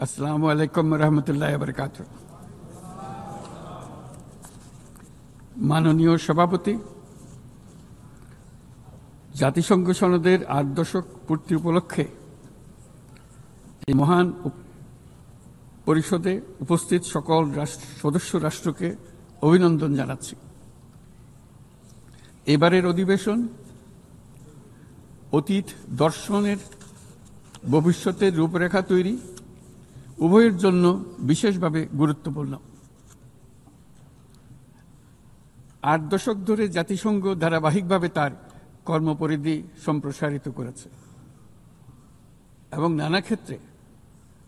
আসসালামু আলাইকুম রহমতুল্লাহ বরকাতুহ। মাননীয় সভাপতি, জাতিসংঘ সনদের ৮ দশক পূর্তি উপলক্ষে এই মহান পরিষদে উপস্থিত সকল সদস্য রাষ্ট্রকে অভিনন্দন জানাচ্ছি। এবারের অধিবেশন অতীত দর্শনের ভবিষ্যতের রূপরেখা তৈরি উভয়ের জন্য বিশেষভাবে গুরুত্বপূর্ণ। ৮ দশক ধরে জাতিসংঘ ধারাবাহিকভাবে তার কর্মপরিধি সম্প্রসারিত করেছে এবং নানা ক্ষেত্রে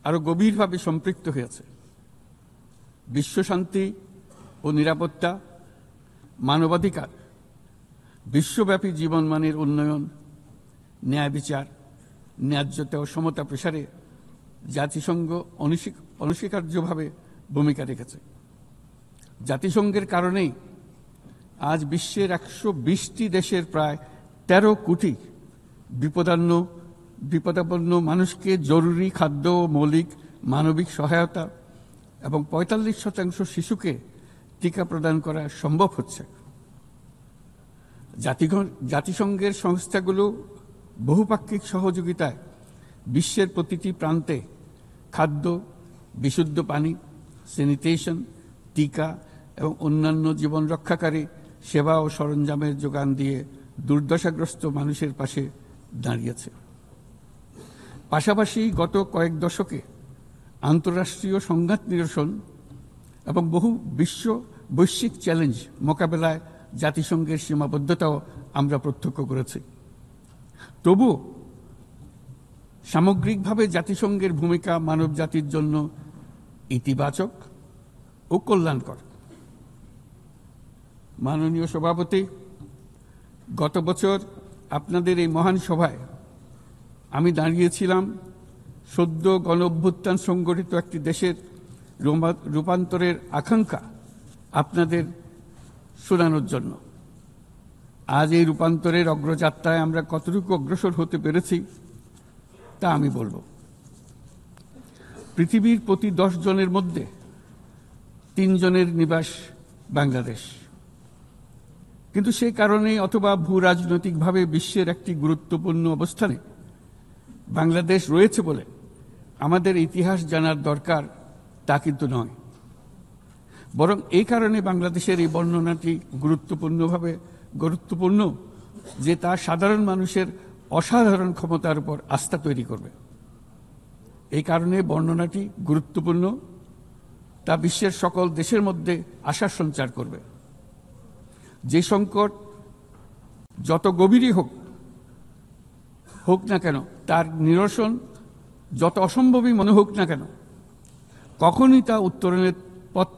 আরো গভীরভাবে সম্পৃক্ত হয়েছে। বিশ্বশান্তি ও নিরাপত্তা, মানবাধিকার, বিশ্বব্যাপী জীবনমানের উন্নয়ন, ন্যায় বিচার, ন্যায্যতা ও সমতা প্রসারে জাতিসংঘ অনস্বীকার্যভাবে ভূমিকা রেখেছে। জাতিসংঘের কারণেই আজ বিশ্বের ১২০টি দেশের প্রায় ১৩ কোটি বিপদাপন্ন মানুষকে জরুরি খাদ্য ও মৌলিক মানবিক সহায়তা এবং ৪৫% শিশুকে টিকা প্রদান করা সম্ভব হচ্ছে। জাতিসংঘের সংস্থাগুলো বহুপাক্ষিক সহযোগিতায় বিশ্বের প্রতিটি প্রান্তে খাদ্য, বিশুদ্ধ পানি, স্যানিটেশন, টিকা এবং অন্যান্য জীবন রক্ষাকারী সেবা ও সরঞ্জামের যোগান দিয়ে দুর্দশাগ্রস্ত মানুষের পাশে দাঁড়িয়েছে। পাশাপাশি গত কয়েক দশকে আন্তঃরাষ্ট্রীয় সংঘাত নিরসন এবং বহু বৈশ্বিক চ্যালেঞ্জ মোকাবেলায় জাতিসংঘের সীমাবদ্ধতাও আমরা প্রত্যক্ষ করেছি। তবু সামগ্রিকভাবে জাতিসংঘের ভূমিকা মানবজাতির জন্য ইতিবাচক ও কল্যাণকর। মাননীয় সভাপতি, গত বছর আপনাদের এই মহান সভায় আমি দাঁড়িয়েছিলাম সদ্য গণঅভ্যুত্থান সংগঠিত একটি দেশের রূপান্তরের আকাঙ্ক্ষা আপনাদের শোনানোর জন্য। আজ এই রূপান্তরের অগ্রযাত্রায় আমরা কতটুকু অগ্রসর হতে পেরেছি তা আমি বলব। পৃথিবীর প্রতি 10 জনের মধ্যে 3 জনের নিবাস বাংলাদেশ, কিন্তু সেই কারণে অথবা ভূ রাজনৈতিকভাবে বিশ্বের একটি গুরুত্বপূর্ণ অবস্থানে বাংলাদেশ রয়েছে বলে আমাদের ইতিহাস জানার দরকার তা কিন্তু নয়, বরং এই কারণে বাংলাদেশের এই বর্ণনাটি গুরুত্বপূর্ণ যে তা সাধারণ মানুষের অসাধারণ ক্ষমতার উপর আস্থা তৈরি করবে। এই কারণে বর্ণনাটি গুরুত্বপূর্ণ, তা বিশ্বের সকল দেশের মধ্যে আশার সঞ্চার করবে। যে সংকট যত গভীরই হোক না কেন, তার নিরসন যত অসম্ভবই মনে হোক না কেন, কখনই তা উত্তরণের পথ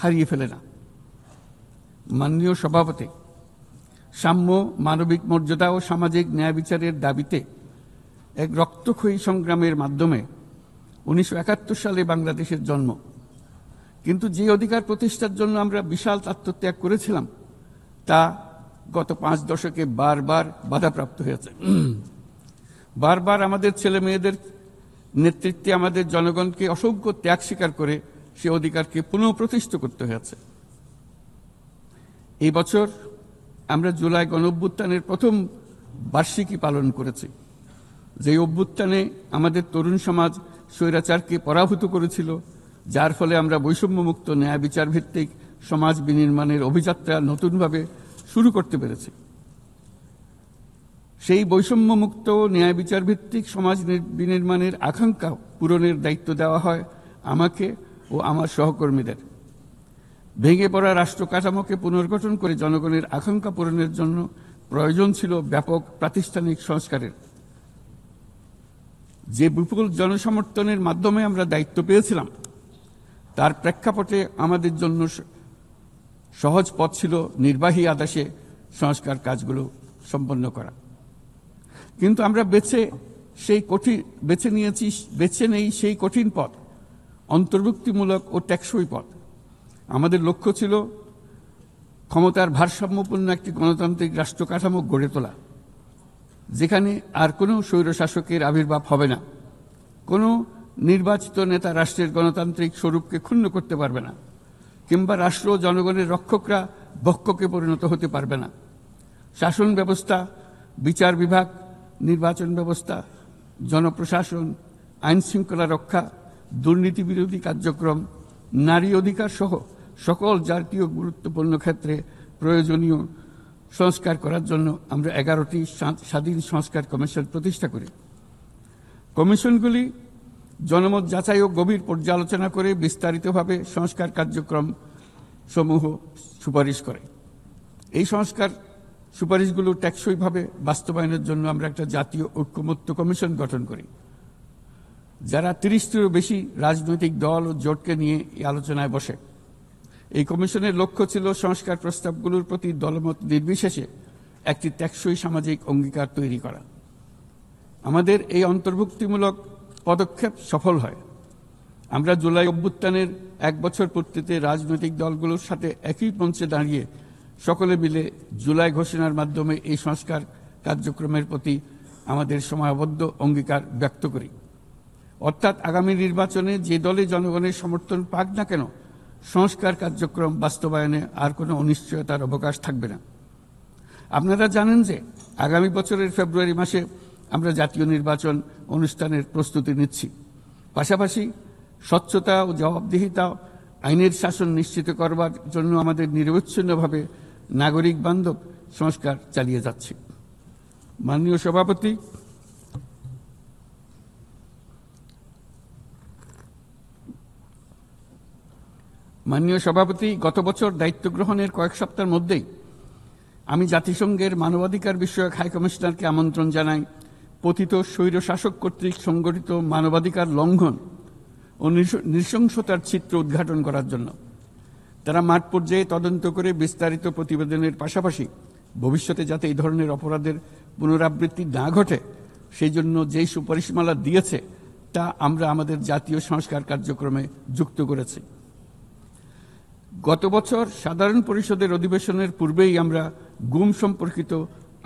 হারিয়ে ফেলে না। মাননীয় সভাপতি, সাম্য, মানবিক মর্যাদা ও সামাজিক ন্যায় বিচারের দাবিতে এক রক্তক্ষয়ী সংগ্রামের মাধ্যমে ১৯৭১ সালে বাংলাদেশের জন্ম। কিন্তু যে অধিকার প্রতিষ্ঠার জন্য আমরা বিশাল আত্মত্যাগ করেছিলাম তা গত 5 দশকে বারবার বাধাপ্রাপ্ত হয়েছে। বারবার আমাদের ছেলে মেয়েদের নেতৃত্বে আমাদের জনগণকে অসংখ্য ত্যাগ স্বীকার করে সে অধিকারকে পুনঃপ্রতিষ্ঠিত করতে হয়েছে। এই বছর আমরা জুলাই গণঅভ্যুত্থানের প্রথম বার্ষিকী পালন করেছি, যে অভ্যুত্থানে আমাদের তরুণ সমাজ স্বৈরাচারকে পরাভূত করেছিল, যার ফলে আমরা বৈষম্যমুক্ত ন্যায় বিচার ভিত্তিক সমাজ বিনির্মাণের অভিযাত্রা নতুনভাবে শুরু করতে পেরেছি। সেই বৈষম্যমুক্ত ন্যায় বিচার ভিত্তিক সমাজ বিনির্মাণের আকাঙ্ক্ষা পূরণের দায়িত্ব দেওয়া হয় আমাকে ও আমার সহকর্মীদের। ভেঙে পড়া রাষ্ট্র কাঠামোকে পুনর্গঠন করে জনগণের আকাঙ্ক্ষা পূরণের জন্য প্রয়োজন ছিল ব্যাপক প্রাতিষ্ঠানিক সংস্কারের। যে বিপুল জনসমর্থনের মাধ্যমে আমরা দায়িত্ব পেয়েছিলাম, তার প্রেক্ষাপটে আমাদের জন্য সহজ পথ ছিল নির্বাহী আদেশে সংস্কার কাজগুলো সম্পন্ন করা। কিন্তু আমরা বেছে নেই সেই কঠিন পথ, অন্তর্ভুক্তিমূলক ও টেকসই পথ। আমাদের লক্ষ্য ছিল ক্ষমতার ভারসাম্যপূর্ণ একটি গণতান্ত্রিক রাষ্ট্র কাঠামো গড়ে তোলা, যেখানে আর কোনো স্বৈরশাসকের আবির্ভাব হবে না, কোনো নির্বাচিত নেতা রাষ্ট্রের গণতান্ত্রিক স্বরূপকে ক্ষুণ্ণ করতে পারবে না, কিংবা রাষ্ট্র ও জনগণের রক্ষকরা ভক্ষকে পরিণত হতে পারবে না। শাসন ব্যবস্থা, বিচার বিভাগ, নির্বাচন ব্যবস্থা, জনপ্রশাসন, আইন শৃঙ্খলা রক্ষা, দুর্নীতি বিরোধী কার্যক্রম, নারী অধিকার সহ সকল জাতীয় গুরুত্বপূর্ণ ক্ষেত্রে প্রয়োজনীয় সংস্কার করার জন্য আমরা 11টি স্বাধীন সংস্কার কমিশন প্রতিষ্ঠা করি। কমিশনগুলি জনমত যাচাই ও গভীর পর্যালোচনা করে বিস্তারিতভাবে সংস্কার কার্যক্রম সমূহ সুপারিশ করে। এই সংস্কার সুপারিশগুলো টেকসইভাবে বাস্তবায়নের জন্য আমরা একটা জাতীয় ঐক্যমত্য কমিশন গঠন করি, যারা 30টিরও বেশি রাজনৈতিক দল ও জোটকে নিয়ে এই আলোচনায় বসে। এই কমিশনের লক্ষ্য ছিল সংস্কার প্রস্তাবগুলোর প্রতি দলমত নির্বিশেষে একটি টেকসই সামাজিক অঙ্গীকার তৈরি করা। আমাদের এই অন্তর্ভুক্তিমূলক পদক্ষেপ সফল হয়। আমরা জুলাই অভ্যুত্থানের 1 বছর পূর্তিতে রাজনৈতিক দলগুলোর সাথে একই মঞ্চে দাঁড়িয়ে সকলে মিলে জুলাই ঘোষণার মাধ্যমে এই সংস্কার কার্যক্রমের প্রতি আমাদের সময়াবদ্ধ অঙ্গীকার ব্যক্ত করি। অর্থাৎ আগামী নির্বাচনে যে দলে জনগণের সমর্থন পাক না কেন, সংস্কার কার্যক্রম বাস্তবায়নে আর কোনো অনিশ্চয়তার অবকাশ থাকবে না। আপনারা জানেন যে আগামী বছরের ফেব্রুয়ারি মাসে আমরা জাতীয় নির্বাচন অনুষ্ঠানের প্রস্তুতি নিচ্ছি। পাশাপাশি স্বচ্ছতা ও জবাবদিহিতা, আইনের শাসন নিশ্চিত করবার জন্য আমাদের নিরবচ্ছিন্নভাবে নাগরিক বান্ধব সংস্কার চালিয়ে যাচ্ছি। মাননীয় সভাপতি, গত বছর দায়িত্ব গ্রহণের কয়েক সপ্তাহের মধ্যেই আমি জাতিসংঘের মানবাধিকার বিষয়ক হাই কমিশনারকে আমন্ত্রণ জানাই পতিত স্বৈরশাসক কর্তৃক সংগঠিত মানবাধিকার লঙ্ঘন ও নৃশংসতার চিত্র উদ্ঘাটন করার জন্য। তারা মাঠ পর্যায়ে তদন্ত করে বিস্তারিত প্রতিবেদনের পাশাপাশি ভবিষ্যতে যাতে এই ধরনের অপরাধের পুনরাবৃত্তি না ঘটে সেই জন্য যেই সুপারিশমালা দিয়েছে তা আমরা আমাদের জাতীয় সংস্কার কার্যক্রমে যুক্ত করেছি। গত বছর সাধারণ পরিষদের অধিবেশনের পূর্বেই আমরা গুম সম্পর্কিত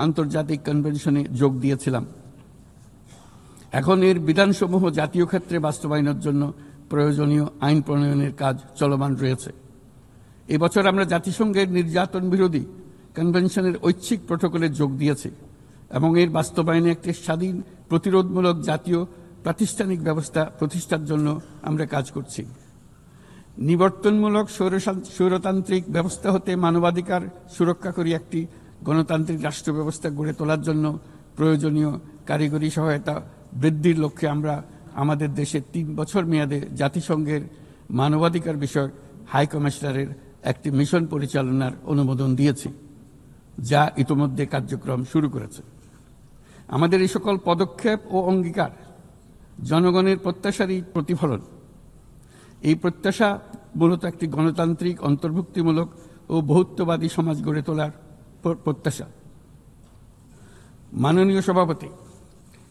আন্তর্জাতিক কনভেনশনে যোগ দিয়েছিলাম। এখন এর বিধানসমূহ জাতীয় ক্ষেত্রে বাস্তবায়নের জন্য প্রয়োজনীয় আইন প্রণয়নের কাজ চলমান রয়েছে। এবছর আমরা জাতিসংঘের নির্যাতন বিরোধী কনভেনশনের ঐচ্ছিক প্রটোকলে যোগ দিয়েছি এবং এর বাস্তবায়নে একটি স্বাধীন প্রতিরোধমূলক জাতীয় প্রাতিষ্ঠানিক ব্যবস্থা প্রতিষ্ঠার জন্য আমরা কাজ করছি। নিবর্তনমূলক স্বৈরতান্ত্রিক ব্যবস্থা হতে মানবাধিকার সুরক্ষাকারী একটি গণতান্ত্রিক রাষ্ট্র ব্যবস্থা গড়ে তোলার জন্য প্রয়োজনীয় কারিগরি সহায়তা বৃদ্ধির লক্ষ্যে আমরা আমাদের দেশে 3 বছর মেয়াদে জাতিসংঘের মানবাধিকার বিষয়ক হাই কমিশনারের একটি মিশন পরিচালনার অনুমোদন দিয়েছি, যা ইতোমধ্যে কার্যক্রম শুরু করেছে। আমাদের এই সকল পদক্ষেপ ও অঙ্গীকার জনগণের প্রত্যাশারই প্রতিফলন। এই প্রত্যাশা মূলত একটি গণতান্ত্রিক, অন্তর্ভুক্তিমূলক ও বহুত্ববাদী সমাজ গড়ে তোলার প্রত্যাশা। মাননীয় সভাপতি,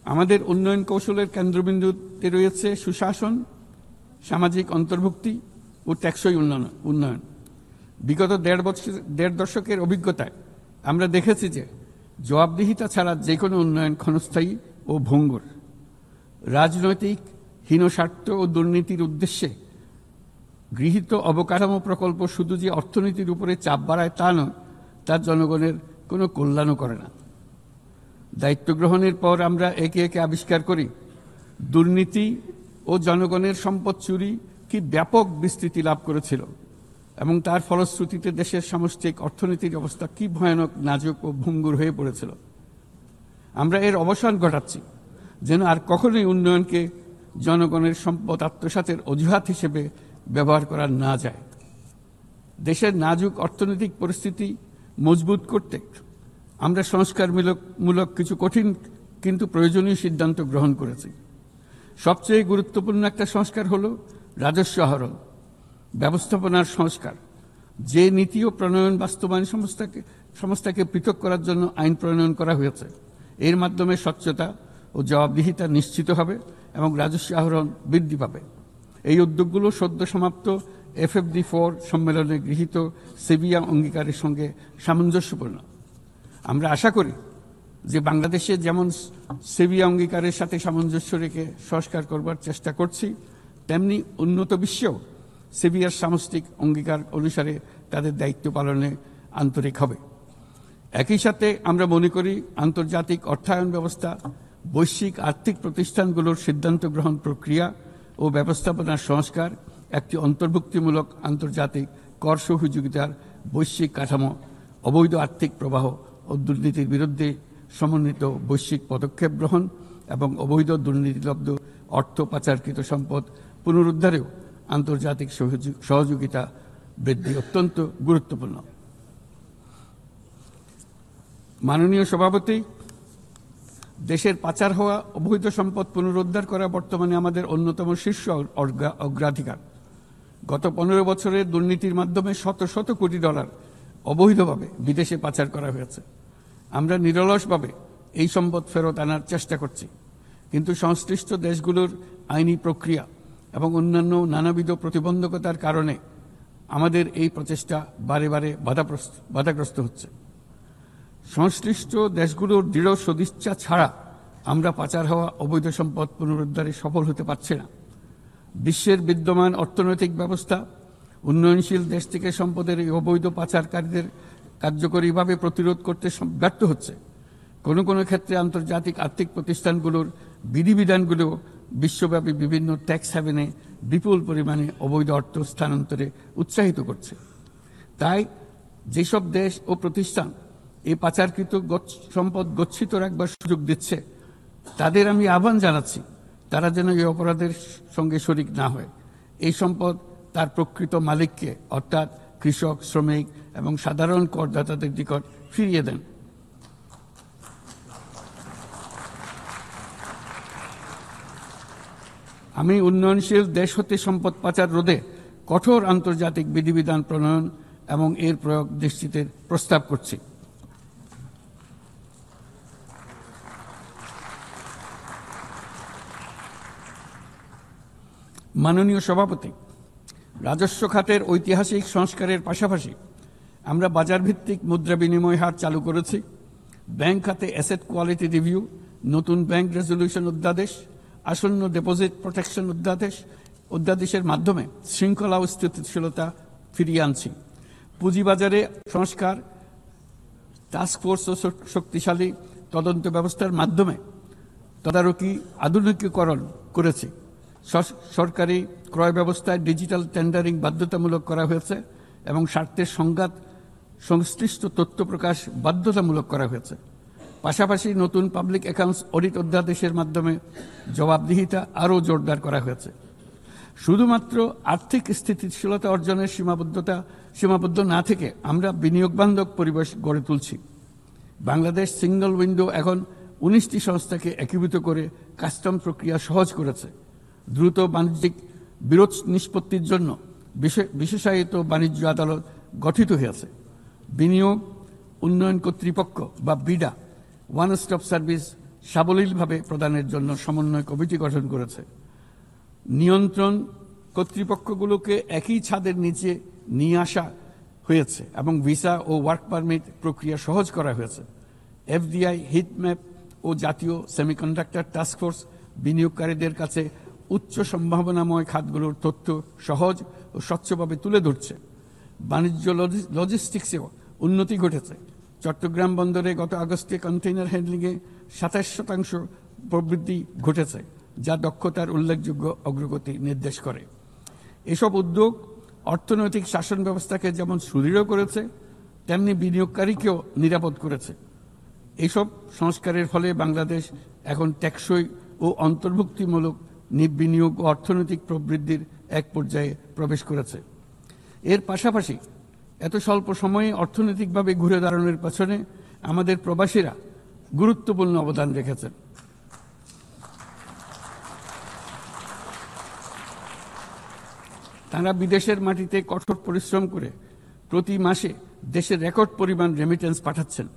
আমাদের উন্নয়ন কৌশলের কেন্দ্রবিন্দুতে রয়েছে সুশাসন, সামাজিক অন্তর্ভুক্তি ও টেকসই উন্নয়ন। বিগত 1.5 দশকের অভিজ্ঞতায় আমরা দেখেছি যে জবাবদিহিতা ছাড়া যে কোনো উন্নয়ন ক্ষণস্থায়ী ও ভঙ্গুর। রাজনৈতিক হীনস্বার্থ ও দুর্নীতির উদ্দেশ্যে গৃহীত অবকাঠামো প্রকল্প শুধু যে অর্থনীতির উপরে চাপ বাড়ায় তা নয়, তার জনগণের কোনো কল্যাণও করে না। দায়িত্ব গ্রহণের পর আমরা একে একে আবিষ্কার করি দুর্নীতি ও জনগণের সম্পদ চুরি কি ব্যাপক বিস্তৃতি লাভ করেছিল এবং তার ফলশ্রুতিতে দেশের সামষ্টিক অর্থনীতির অবস্থা কি ভয়ানক, নাজুক ও ভঙ্গুর হয়ে পড়েছিল। আমরা এর অবসান ঘটাচ্ছি যেন আর কখনোই উন্নয়নকে জনগণের সম্পদ আত্মসাতের অজুহাত হিসেবে ব্যবহার করা না যায়। দেশের নাজুক অর্থনৈতিক পরিস্থিতি মজবুত করতে আমরা সংস্কারমূলক কিছু কঠিন কিন্তু প্রয়োজনীয় সিদ্ধান্ত গ্রহণ করেছি। সবচেয়ে গুরুত্বপূর্ণ একটা সংস্কার হল রাজস্ব আহরণ ব্যবস্থাপনার সংস্কার। যে নীতি ও প্রণয়ন বাস্তবায়ন সংস্থাকে পৃথক করার জন্য আইন প্রণয়ন করা হয়েছে, এর মাধ্যমে স্বচ্ছতা ও জবাবদিহিতা নিশ্চিত হবে এবং রাজস্ব আহরণ বৃদ্ধি পাবে। এই উদ্যোগগুলো সদ্য সমাপ্ত FFD4 সম্মেলনে গৃহীত সেভিয়া অঙ্গীকারের সঙ্গে সামঞ্জস্যপূর্ণ। আমরা আশা করি যে বাংলাদেশে যেমন সেভিয়া অঙ্গীকারের সাথে সামঞ্জস্য রেখে সংস্কার করবার চেষ্টা করছি, তেমনি উন্নত বিশ্বেও সেভিয়ার সামষ্টিক অঙ্গীকার অনুসারে তাদের দায়িত্ব পালনে আন্তরিক হবে। একই সাথে আমরা মনে করি আন্তর্জাতিক অর্থায়ন ব্যবস্থা, বৈশ্বিক আর্থিক প্রতিষ্ঠানগুলোর সিদ্ধান্ত গ্রহণ প্রক্রিয়া ও ব্যবস্থাপনার সংস্কার, একটি অন্তর্ভুক্তিমূলক আন্তর্জাতিক কর সহযোগিতার বৈশ্বিক কাঠামো, অবৈধ আর্থিক প্রবাহ ও দুর্নীতির বিরুদ্ধে সমন্বিত বৈশ্বিক পদক্ষেপ গ্রহণ এবং অবৈধ দুর্নীতিলব্ধ অর্থ পাচারকৃত সম্পদ পুনরুদ্ধারেও আন্তর্জাতিক সহযোগিতা বৃদ্ধি অত্যন্ত গুরুত্বপূর্ণ। মাননীয় সভাপতি, দেশের পাচার হওয়া অবৈধ সম্পদ পুনরুদ্ধার করা বর্তমানে আমাদের অন্যতম শীর্ষ অগ্রাধিকার। গত 15 বছরে দুর্নীতির মাধ্যমে শত শত কোটি ডলার অবৈধভাবে বিদেশে পাচার করা হয়েছে। আমরা নিরলসভাবে এই সম্পদ ফেরত আনার চেষ্টা করছি, কিন্তু সংশ্লিষ্ট দেশগুলোর আইনি প্রক্রিয়া এবং অন্যান্য নানাবিধ প্রতিবন্ধকতার কারণে আমাদের এই প্রচেষ্টা বারে বারে বাধাগ্রস্ত হচ্ছে। সংশ্লিষ্ট দেশগুলোর দৃঢ় সদিচ্ছা ছাড়া আমরা পাচার হওয়া অবৈধ সম্পদ পুনরুদ্ধারে সফল হতে পারছি না। বিশ্বের বিদ্যমান অর্থনৈতিক ব্যবস্থা উন্নয়নশীল দেশ থেকে সম্পদের এই অবৈধ পাচারকারীদের কার্যকরীভাবে প্রতিরোধ করতে ব্যর্থ হচ্ছে। কোনো কোনো ক্ষেত্রে আন্তর্জাতিক আর্থিক প্রতিষ্ঠানগুলোর বিধিবিধানগুলো বিশ্বব্যাপী বিভিন্ন ট্যাক্স হ্যাভেনে বিপুল পরিমাণে অবৈধ অর্থ স্থানান্তরে উৎসাহিত করছে। তাই যেসব দেশ ও প্রতিষ্ঠান এই পাচারকৃত সম্পদ গচ্ছিত রাখবার সুযোগ দিচ্ছে, তাদের আমি আহ্বান জানাচ্ছি তারা যেন এই অপরাধের সঙ্গে শরিক না হয়। এই সম্পদ তার প্রকৃত মালিককে অর্থাৎ কৃষক, শ্রমিক এবং সাধারণ করদাতাদের নিকট ফিরিয়ে দেন। আমি উন্নয়নশীল দেশ হতে সম্পদ পাচার রোধে কঠোর আন্তর্জাতিক বিধিবিধান প্রণয়ন এবং এর প্রয়োগ নিশ্চিতের প্রস্তাব করছি। মাননীয় সভাপতি, রাজস্ব খাতের ঐতিহাসিক সংস্কারের পাশাপাশি আমরা বাজারভিত্তিক মুদ্রা বিনিময় হার চালু করেছি। ব্যাংক খাতে অ্যাসেট কোয়ালিটি রিভিউ, নতুন ব্যাংক রেজলিউশন অধ্যাদেশ, আসন্ন ডিপোজিট প্রোটেকশন অধ্যাদেশের মাধ্যমে শৃঙ্খলা ও স্থিতিশীলতা ফিরিয়ে আনছি। পুঁজিবাজারে সংস্কার, টাস্কফোর্স ও শক্তিশালী তদন্ত ব্যবস্থার মাধ্যমে তদারকি আধুনিকীকরণ করেছি। সরকারি ক্রয় ব্যবস্থায় ডিজিটাল টেন্ডারিং বাধ্যতামূলক করা হয়েছে এবং স্বার্থের সংঘাত সংশ্লিষ্ট তথ্য প্রকাশ বাধ্যতামূলক করা হয়েছে। পাশাপাশি নতুন পাবলিক অ্যাকাউন্টস অডিট অধ্যাদেশের মাধ্যমে জবাবদিহিতা আরও জোরদার করা হয়েছে। শুধুমাত্র আর্থিক স্থিতিশীলতা অর্জনের সীমাবদ্ধ না থেকে আমরা বিনিয়োগ বান্ধব পরিবেশ গড়ে তুলছি। বাংলাদেশ সিঙ্গল উইন্ডো এখন 19টি সংস্থাকে একীভূত করে কাস্টম প্রক্রিয়া সহজ করেছে। দ্রুত বাণিজ্যিক বিরোধ নিষ্পত্তির জন্য বিশেষায়িত বাণিজ্য আদালত গঠিত হয়েছে। বিনিয়োগ উন্নয়ন কর্তৃপক্ষ বা বিডা ওয়ান স্টপ সার্ভিস সাবলীলভাবে প্রদানের জন্য সমন্বয় কমিটি গঠন করেছে। নিয়ন্ত্রণ কর্তৃপক্ষগুলোকে একই ছাদের নিচে নিয়ে আসা হয়েছে এবং ভিসা ও ওয়ার্ক পারমিট প্রক্রিয়া সহজ করা হয়েছে। এফডিআই, হিটম্যাপ ও জাতীয় সেমিকন্ডাক্টর টাস্কফোর্স বিনিয়োগকারীদের কাছে উচ্চ সম্ভাবনাময় খাতগুলোর তথ্য সহজ ও স্বচ্ছভাবে তুলে ধরছে। বাণিজ্য লজিস্টিক্সেও উন্নতি ঘটেছে। চট্টগ্রাম বন্দরে গত আগস্টে কন্টেইনার হ্যান্ডলিংয়ে 27% প্রবৃদ্ধি ঘটেছে, যা দক্ষতার উল্লেখযোগ্য অগ্রগতি নির্দেশ করে। এসব উদ্যোগ অর্থনৈতিক শাসন ব্যবস্থাকে যেমন সুদৃঢ় করেছে, তেমনি বিনিয়োগকারীকেও নিরাপদ করেছে। এসব সংস্কারের ফলে বাংলাদেশ এখন টেকসই ও অন্তর্ভুক্তিমূলক বিনিয়োগ ও অর্থনৈতিক প্রবৃদ্ধির এক পর্যায়ে প্রবেশ করেছে। এর পাশাপাশি এত স্বল্প সময়ে অর্থনৈতিকভাবে ঘুরে দাঁড়ানোর পেছনে আমাদের প্রবাসীরা গুরুত্বপূর্ণ অবদান রেখেছেন। তারা বিদেশের মাটিতে কঠোর পরিশ্রম করে প্রতি মাসে দেশের রেকর্ড পরিমাণ রেমিটেন্স পাঠাচ্ছেন।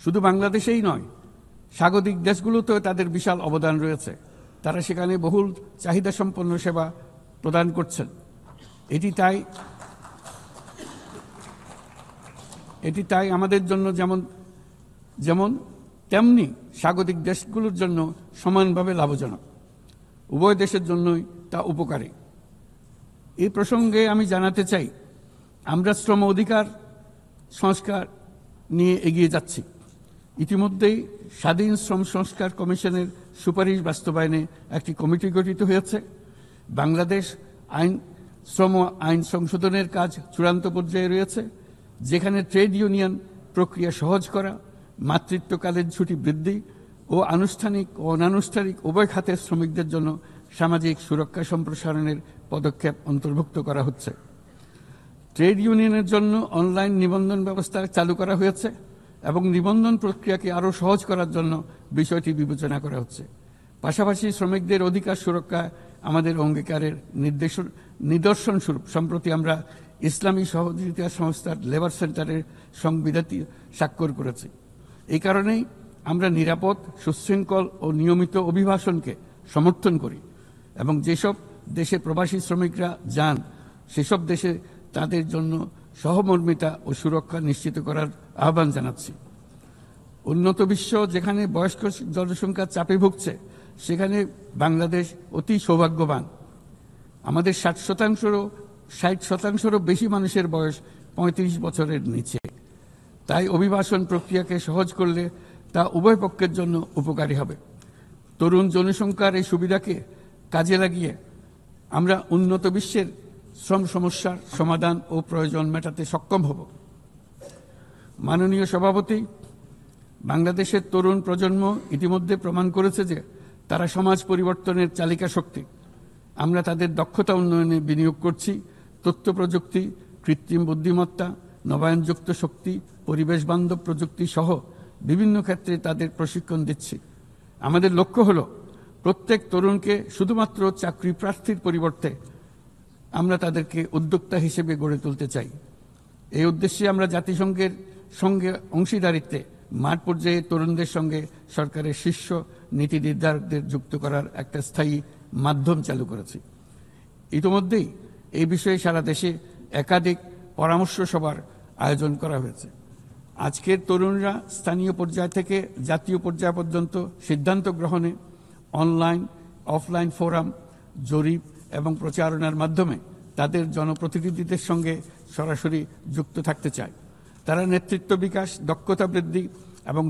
শুধু বাংলাদেশেই নয়, স্বাগতিক দেশগুলোতেও তাদের বিশাল অবদান রয়েছে। তারা সেখানে বহুল চাহিদা সম্পন্ন সেবা প্রদান করছেন। এটি তাই আমাদের জন্য যেমন তেমনি স্বাগতিক দেশগুলোর জন্য সমানভাবে লাভজনক। উভয় দেশের জন্যই তা উপকারী। এই প্রসঙ্গে আমি জানাতে চাই, আমরা শ্রম অধিকার সংস্কার নিয়ে এগিয়ে যাচ্ছি। ইতিমধ্যেই স্বাধীন শ্রম সংস্কার কমিশনের সুপারিশ বাস্তবায়নে একটি কমিটি গঠিত হয়েছে। বাংলাদেশ শ্রম আইন সংশোধনের কাজ চূড়ান্ত পর্যায়ে রয়েছে, যেখানে ট্রেড ইউনিয়ন প্রক্রিয়া সহজ করা, মাতৃত্বকালীন ছুটি বৃদ্ধি ও আনুষ্ঠানিক ও অনানুষ্ঠানিক উভয় খাতের শ্রমিকদের জন্য সামাজিক সুরক্ষা সম্প্রসারণের পদক্ষেপ অন্তর্ভুক্ত করা হচ্ছে। ট্রেড ইউনিয়নের জন্য অনলাইন নিবন্ধন ব্যবস্থা চালু করা হয়েছে এবং নিবন্ধন প্রক্রিয়াকে আরও সহজ করার জন্য বিষয়টি বিবেচনা করা হচ্ছে। পাশাপাশি শ্রমিকদের অধিকার সুরক্ষায় আমাদের অঙ্গীকারের নিদর্শন স্বরূপ সম্প্রতি আমরা ইসলামী সহযোগিতা সংস্থার লেবার সেন্টারের সংবিধানটি স্বাক্ষর করেছি। এই কারণেই আমরা নিরাপদ, সুশৃঙ্খল ও নিয়মিত অভিবাসনকে সমর্থন করি এবং যেসব দেশে প্রবাসী শ্রমিকরা যান সেসব দেশে তাদের জন্য সহমর্মিতা ও সুরক্ষা নিশ্চিত করার আহ্বান জানাচ্ছি। উন্নত বিশ্ব যেখানে বয়স্ক জনসংখ্যার চাপে ভুগছে, সেখানে বাংলাদেশ অতি সৌভাগ্যবান। আমাদের 60শতাংশেরও বেশি মানুষের বয়স 35 বছরের নিচে। তাই অভিবাসন প্রক্রিয়াকে সহজ করলে তা উভয় পক্ষের জন্য উপকারী হবে। তরুণ জনসংখ্যার এই সুবিধাকে কাজে লাগিয়ে আমরা উন্নত বিশ্বের শ্রম সমস্যার সমাধান ও প্রয়োজন মেটাতে সক্ষম হব। মাননীয় সভাপতি, বাংলাদেশের তরুণ প্রজন্ম ইতিমধ্যে প্রমাণ করেছে যে তারা সমাজ পরিবর্তনের চালিকা শক্তি। আমরা তাদের দক্ষতা উন্নয়নে বিনিয়োগ করছি। তথ্য প্রযুক্তি, কৃত্রিম বুদ্ধিমত্তা, নবায়নযুক্ত শক্তি, পরিবেশ বান্ধব প্রযুক্তি সহ বিভিন্ন ক্ষেত্রে তাদের প্রশিক্ষণ দিচ্ছি। আমাদের লক্ষ্য হল প্রত্যেক তরুণকে শুধুমাত্র চাকরি প্রার্থীর পরিবর্তে আমরা তাদেরকে উদ্যোক্তা হিসেবে গড়ে তুলতে চাই। এই উদ্দেশ্যে আমরা জাতিসংঘের সঙ্গে অংশীদারিত্বে মাঠ পর্যায়ে তরুণদের সঙ্গে সরকারের শীর্ষ নীতি নির্ধারকদের যুক্ত করার একটা স্থায়ী মাধ্যম চালু করেছি। ইতিমধ্যেই এই বিষয়ে সারা দেশে একাধিক পরামর্শ সভার আয়োজন করা হয়েছে। আজকের তরুণরা স্থানীয় পর্যায় থেকে জাতীয় পর্যায় পর্যন্ত সিদ্ধান্ত গ্রহণে অনলাইন, অফলাইন ফোরাম, জরিপ এবং প্রচারণার মাধ্যমে তাদের জনপ্রতিনিধিদের সঙ্গে সরাসরি যুক্ত থাকতে চায়। তারা নেতৃত্ব বিকাশ, দক্ষতা বৃদ্ধি এবং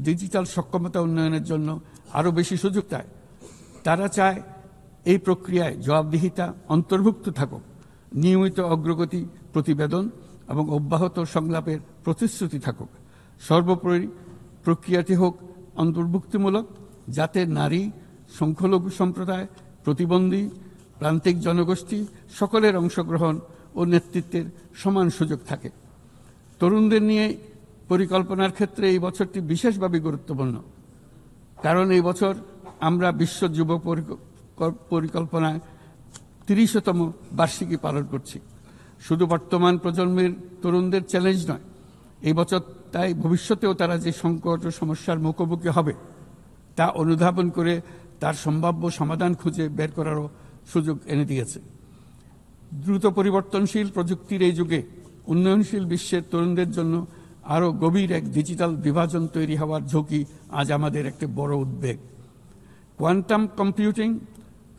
ডিজিটাল সক্ষমতা উন্নয়নের জন্য আরও বেশি সুযোগ চায়। তারা চায় এই প্রক্রিয়ায় জবাবদিহিতা অন্তর্ভুক্ত থাকুক, নিয়মিত অগ্রগতি প্রতিবেদন এবং অব্যাহত সংলাপের প্রতিশ্রুতি থাকুক। সর্বোপরি প্রক্রিয়াটি হোক অন্তর্ভুক্তিমূলক, যাতে নারী, সংখ্যালঘু সম্প্রদায়, প্রতিবন্ধী, প্রান্তিক জনগোষ্ঠী সকলের অংশগ্রহণ ও নেতৃত্বের সমান সুযোগ থাকে। তরুণদের নিয়ে পরিকল্পনার ক্ষেত্রে এই বছরটি বিশেষভাবে গুরুত্বপূর্ণ, কারণ এই বছর আমরা বিশ্ব যুব পরিকল্পনায় 30তম বার্ষিকী পালন করছি। শুধু বর্তমান প্রজন্মের তরুণদের চ্যালেঞ্জ নয়, এই বছর তাই ভবিষ্যতেও তারা যে সংকট ও সমস্যার মুখোমুখি হবে তা অনুধাবন করে তার সম্ভাব্য সমাধান খুঁজে বের করারও সুযোগ এনে দিয়েছে। দ্রুত পরিবর্তনশীল প্রযুক্তির এই যুগে উন্নয়নশীল বিশ্বের তরুণদের জন্য আরও গভীর এক ডিজিটাল বিভাজন তৈরি হওয়ার ঝুঁকি আজ আমাদের একটি বড় উদ্বেগ। কোয়ান্টাম কম্পিউটিং,